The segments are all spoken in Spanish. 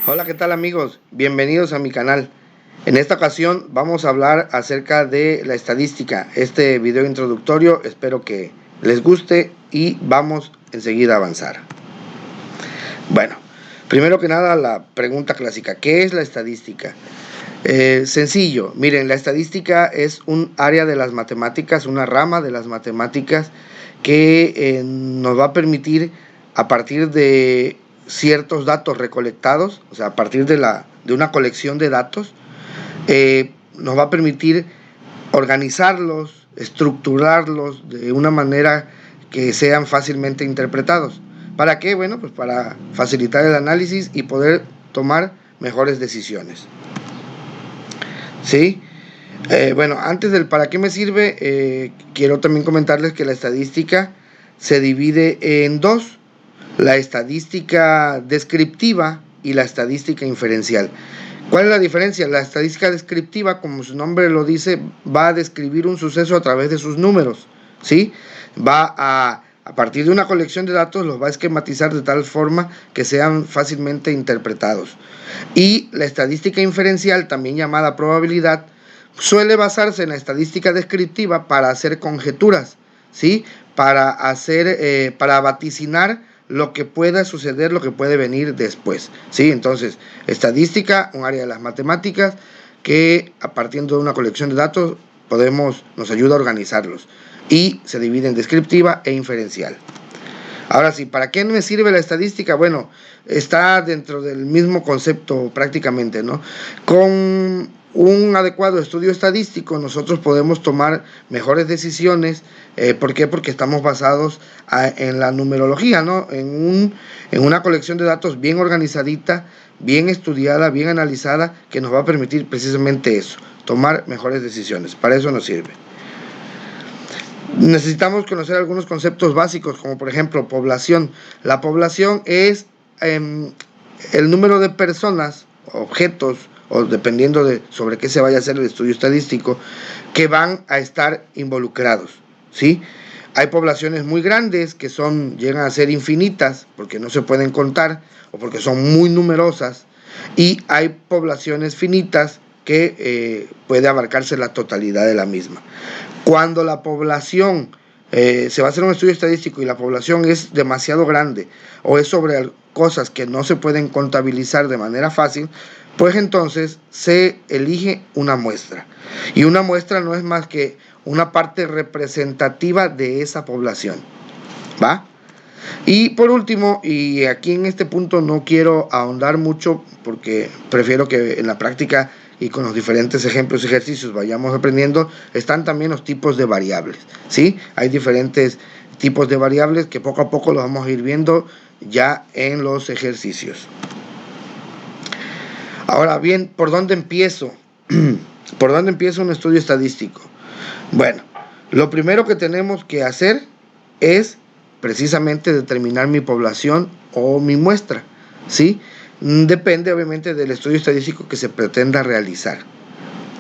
Hola, ¿qué tal amigos? Bienvenidos a mi canal. En esta ocasión vamos a hablar acerca de la estadística. Este video introductorio espero que les guste y vamos enseguida a avanzar. Bueno, primero que nada la pregunta clásica, ¿qué es la estadística? Sencillo, miren, la estadística es un área de las matemáticas, una rama de las matemáticas que nos va a permitir, a partir de ciertos datos recolectados, o sea, a partir de una colección de datos, nos va a permitir organizarlos, estructurarlos de una manera que sean fácilmente interpretados. ¿Para qué? Bueno, pues para facilitar el análisis y poder tomar mejores decisiones. ¿Sí? Bueno, antes del para qué me sirve, quiero también comentarles que la estadística se divide en dos: la estadística descriptiva y la estadística inferencial. ¿Cuál es la diferencia? La estadística descriptiva, como su nombre lo dice, va a describir un suceso a través de sus números, ¿sí? Va a partir de una colección de datos, los va a esquematizar de tal forma que sean fácilmente interpretados. Y la estadística inferencial, también llamada probabilidad, suele basarse en la estadística descriptiva para hacer conjeturas, ¿sí? Para vaticinar lo que pueda suceder, lo que puede venir después, ¿sí? Entonces, estadística, un área de las matemáticas que a partir de una colección de datos nos ayuda a organizarlos, y se divide en descriptiva e inferencial. Ahora sí, ¿para qué me sirve la estadística? Bueno, está dentro del mismo concepto prácticamente, ¿no? Con un adecuado estudio estadístico nosotros podemos tomar mejores decisiones. ¿Por qué? Porque estamos basados en la numerología, ¿no? En una colección de datos bien organizadita, bien estudiada, bien analizada, que nos va a permitir precisamente eso, tomar mejores decisiones. Para eso nos sirve. Necesitamos conocer algunos conceptos básicos, como por ejemplo población. La población es el número de personas, objetos, o dependiendo de sobre qué se vaya a hacer el estudio estadístico, que van a estar involucrados, ¿sí? Hay poblaciones muy grandes que llegan a ser infinitas porque no se pueden contar o porque son muy numerosas, y hay poblaciones finitas que puede abarcarse la totalidad de la misma. Cuando la población se va a hacer un estudio estadístico y la población es demasiado grande o es sobre cosas que no se pueden contabilizar de manera fácil, pues entonces se elige una muestra. Y una muestra no es más que una parte representativa de esa población, ¿va? Y por último, y aquí en este punto no quiero ahondar mucho porque prefiero que en la práctica y con los diferentes ejemplos y ejercicios vayamos aprendiendo, están también los tipos de variables, ¿sí? Hay diferentes tipos de variables que poco a poco los vamos a ir viendo ya en los ejercicios. Ahora bien, ¿por dónde empiezo? ¿Por dónde empiezo un estudio estadístico? Bueno, lo primero que tenemos que hacer es precisamente determinar mi población o mi muestra, ¿sí? Depende obviamente del estudio estadístico que se pretenda realizar,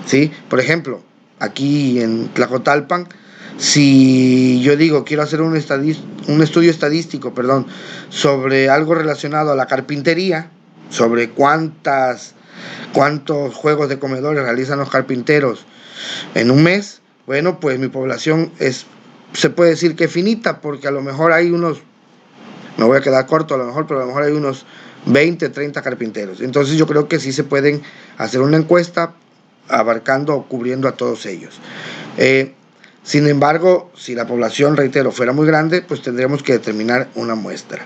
¿sí? Por ejemplo, aquí en Tlacotalpan, si yo digo quiero hacer un estudio estadístico, sobre algo relacionado a la carpintería, sobre cuántos juegos de comedores realizan los carpinteros en un mes, bueno, pues mi población se puede decir que finita, porque a lo mejor hay me voy a quedar corto a lo mejor, pero a lo mejor hay unos 20, 30 carpinteros. Entonces yo creo que sí se pueden hacer una encuesta abarcando o cubriendo a todos ellos. Sin embargo, si la población, reitero, fuera muy grande, pues tendríamos que determinar una muestra.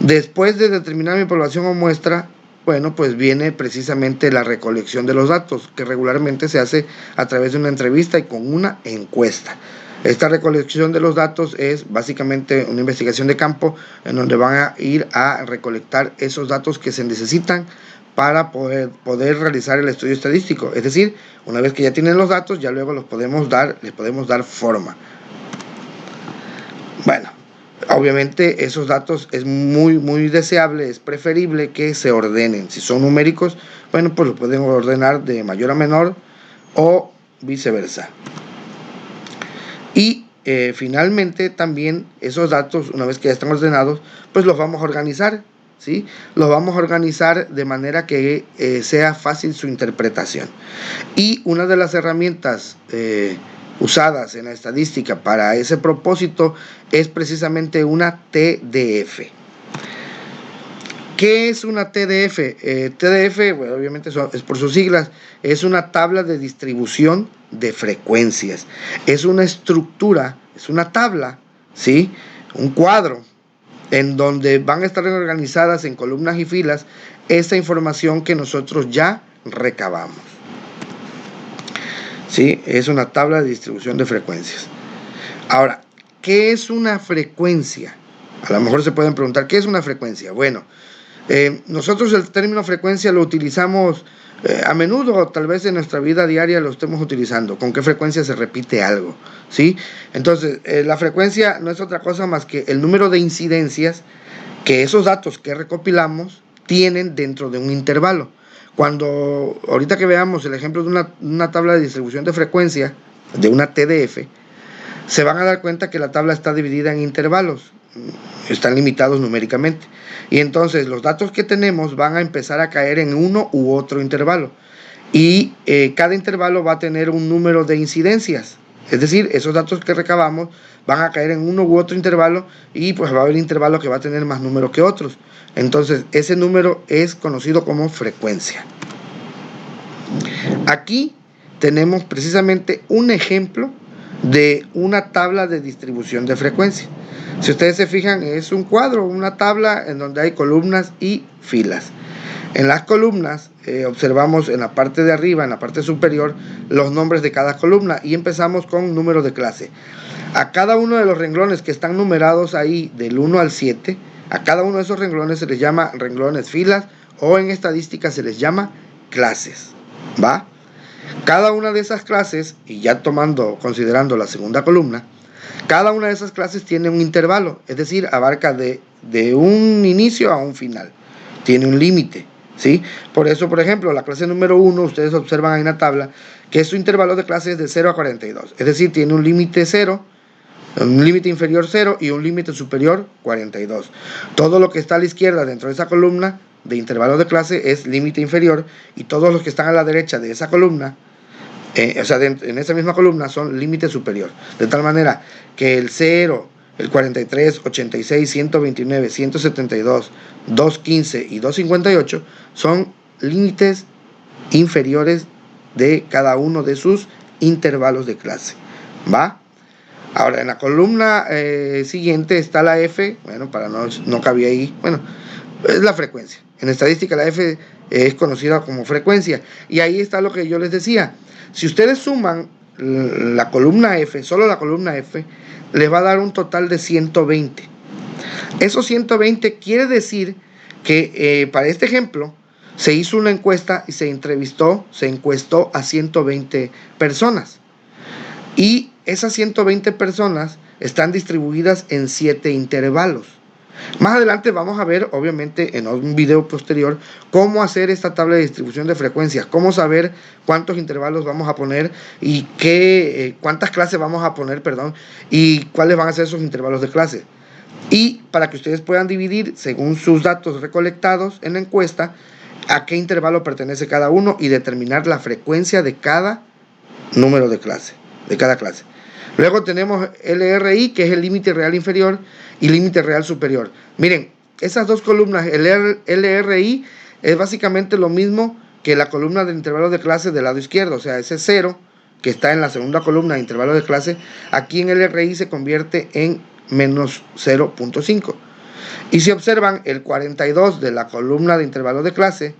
Después de determinar mi población o muestra, bueno, pues viene precisamente la recolección de los datos, que regularmente se hace a través de una entrevista y con una encuesta. Esta recolección de los datos es básicamente una investigación de campo en donde van a ir a recolectar esos datos que se necesitan para poder realizar el estudio estadístico. Es decir, una vez que ya tienen los datos, ya luego les podemos dar forma. Bueno, obviamente esos datos es muy deseable, es preferible que se ordenen. Si son numéricos, bueno, pues lo podemos ordenar de mayor a menor o viceversa. Y finalmente también esos datos, una vez que ya están ordenados, pues los vamos a organizar, ¿sí? Los vamos a organizar de manera que sea fácil su interpretación. Y una de las herramientas usadas en la estadística para ese propósito es precisamente una TDF. ¿Qué es una TDF? TDF, bueno, obviamente es por sus siglas, es una tabla de distribución de frecuencias. Es una estructura, es una tabla, ¿sí? Un cuadro en donde van a estar organizadas en columnas y filas esta información que nosotros ya recabamos. ¿Sí? Es una tabla de distribución de frecuencias. Ahora, ¿qué es una frecuencia? A lo mejor se pueden preguntar, ¿qué es una frecuencia? Bueno, nosotros el término frecuencia lo utilizamos a menudo, tal vez en nuestra vida diaria lo estemos utilizando. ¿Con qué frecuencia se repite algo? ¿Sí? Entonces, la frecuencia no es otra cosa más que el número de incidencias que esos datos que recopilamos tienen dentro de un intervalo. Cuando, ahorita que veamos el ejemplo de una tabla de distribución de frecuencia, de una TDF, se van a dar cuenta que la tabla está dividida en intervalos, están limitados numéricamente. Y entonces los datos que tenemos van a empezar a caer en uno u otro intervalo. Y cada intervalo va a tener un número de incidencias. Es decir, esos datos que recabamos van a caer en uno u otro intervalo y pues va a haber intervalos que va a tener más número que otros. Entonces, ese número es conocido como frecuencia. Aquí tenemos precisamente un ejemplo de una tabla de distribución de frecuencia. Si ustedes se fijan, es un cuadro, una tabla en donde hay columnas y filas. En las columnas observamos en la parte de arriba, en la parte superior, los nombres de cada columna y empezamos con número de clase. A cada uno de los renglones que están numerados ahí del 1 al 7, a cada uno de esos renglones se les llama renglones filas o en estadística se les llama clases, ¿va? Cada una de esas clases, y ya considerando la segunda columna, cada una de esas clases tiene un intervalo, es decir, abarca de un inicio a un final, tiene un límite, ¿sí? Por eso, por ejemplo, la clase número 1, ustedes observan ahí en la tabla, que su intervalo de clase es de 0 a 42, es decir, tiene un límite 0, un límite inferior 0 y un límite superior 42. Todo lo que está a la izquierda dentro de esa columna de intervalo de clase es límite inferior y todos los que están a la derecha de esa columna, en esa misma columna son límite superior. De tal manera que el 0, el 43, 86, 129, 172, 215 y 258 son límites inferiores de cada uno de sus intervalos de clase. ¿Va? Ahora, en la columna siguiente está la F, bueno, para no cabía ahí, bueno, es la frecuencia. En estadística la F es conocida como frecuencia. Y ahí está lo que yo les decía. Si ustedes suman la columna F, solo la columna F, les va a dar un total de 120. Esos 120 quiere decir que para este ejemplo se hizo una encuesta y se encuestó a 120 personas. Y esas 120 personas están distribuidas en 7 intervalos. Más adelante vamos a ver, obviamente, en un video posterior, cómo hacer esta tabla de distribución de frecuencias, cómo saber cuántos intervalos vamos a poner y cuántas clases vamos a poner, y cuáles van a ser esos intervalos de clase. Y para que ustedes puedan dividir, según sus datos recolectados en la encuesta, a qué intervalo pertenece cada uno y determinar la frecuencia de cada número de clase, de cada clase. Luego tenemos LRI, que es el límite real inferior, y límite real superior. Miren, esas dos columnas, el LRI es básicamente lo mismo que la columna del intervalo de clase del lado izquierdo, o sea, ese 0 que está en la segunda columna de intervalo de clase, aquí en LRI se convierte en menos 0.5. Y si observan, el 42 de la columna de intervalo de clase,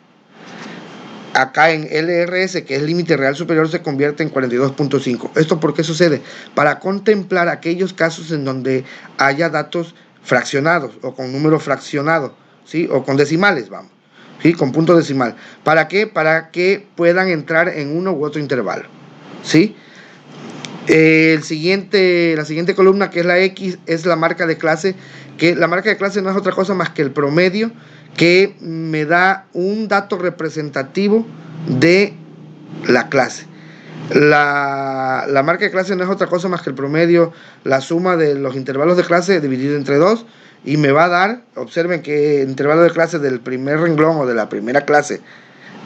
acá en LRS, que es límite real superior, se convierte en 42.5. ¿Esto por qué sucede? Para contemplar aquellos casos en donde haya datos fraccionados o con número fraccionado, ¿sí? O con decimales, vamos, ¿sí? Con punto decimal. ¿Para qué? Para que puedan entrar en uno u otro intervalo, ¿sí? La siguiente columna, que es la X, es la marca de clase, que la marca de clase no es otra cosa más que el promedio que me da un dato representativo de la clase. La marca de clase no es otra cosa más que el promedio, la suma de los intervalos de clase dividido entre 2, y me va a dar, observen que el intervalo de clase del primer renglón o de la primera clase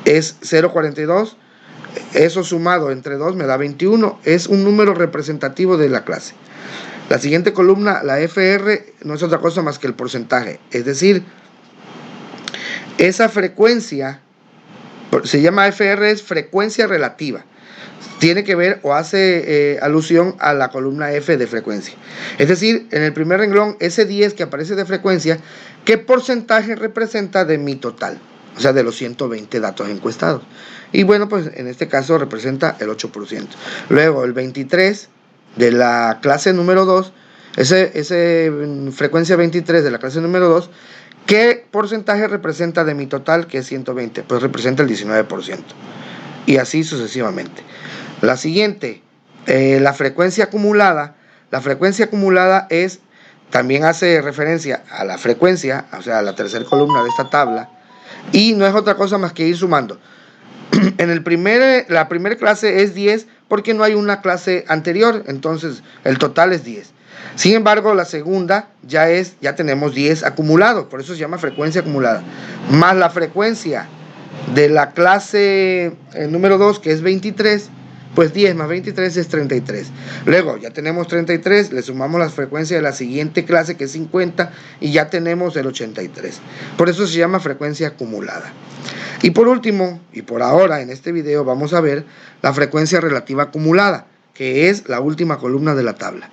es 0,42. Eso sumado entre 2 me da 21. Es un número representativo de la clase. La siguiente columna, la FR, no es otra cosa más que el porcentaje. Es decir, esa frecuencia, se llama FR, es frecuencia relativa. Tiene que ver o hace alusión a la columna F de frecuencia. Es decir, en el primer renglón, ese 10 que aparece de frecuencia, ¿qué porcentaje representa de mi total? O sea, de los 120 datos encuestados. Y bueno, pues en este caso representa el 8%. Luego, el 23 de la clase número 2, ese frecuencia 23 de la clase número 2, ¿qué porcentaje representa de mi total, que es 120? Pues representa el 19%. Y así sucesivamente. La siguiente, la frecuencia acumulada. La frecuencia acumulada también hace referencia a la frecuencia, o sea, a la tercera columna de esta tabla, y no es otra cosa más que ir sumando. En la primera clase es 10 porque no hay una clase anterior, entonces el total es 10. Sin embargo, la segunda ya tenemos 10 acumulados, por eso se llama frecuencia acumulada, más la frecuencia de la clase número 2, que es 23, pues 10 más 23 es 33. Luego ya tenemos 33, le sumamos la frecuencia de la siguiente clase, que es 50, y ya tenemos el 83. Por eso se llama frecuencia acumulada. Y por último, y por ahora en este video, vamos a ver la frecuencia relativa acumulada, que es la última columna de la tabla.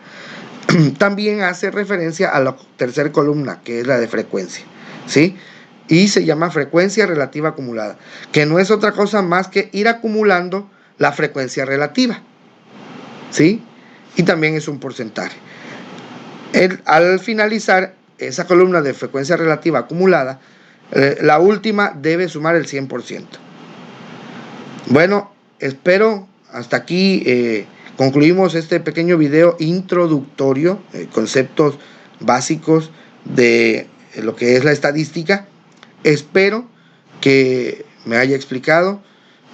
También hace referencia a la tercera columna, que es la de frecuencia, ¿sí? Y se llama frecuencia relativa acumulada, que no es otra cosa más que ir acumulando la frecuencia relativa, ¿sí? Y también es un porcentaje. Al finalizar esa columna de frecuencia relativa acumulada, la última debe sumar el 100%. Bueno, espero hasta aquí concluimos este pequeño video introductorio, conceptos básicos de lo que es la estadística. Espero que me haya explicado,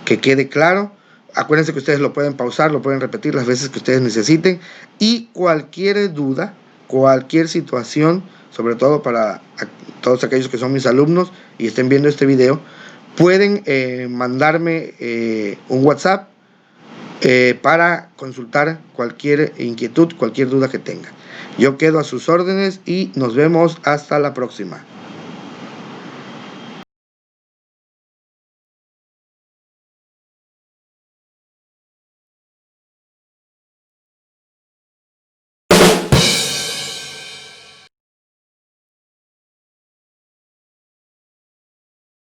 que quede claro. Acuérdense que ustedes lo pueden pausar, lo pueden repetir las veces que ustedes necesiten, y cualquier duda, cualquier situación, sobre todo para todos aquellos que son mis alumnos y estén viendo este video, pueden mandarme un WhatsApp para consultar cualquier inquietud, cualquier duda que tengan. Yo quedo a sus órdenes y nos vemos hasta la próxima.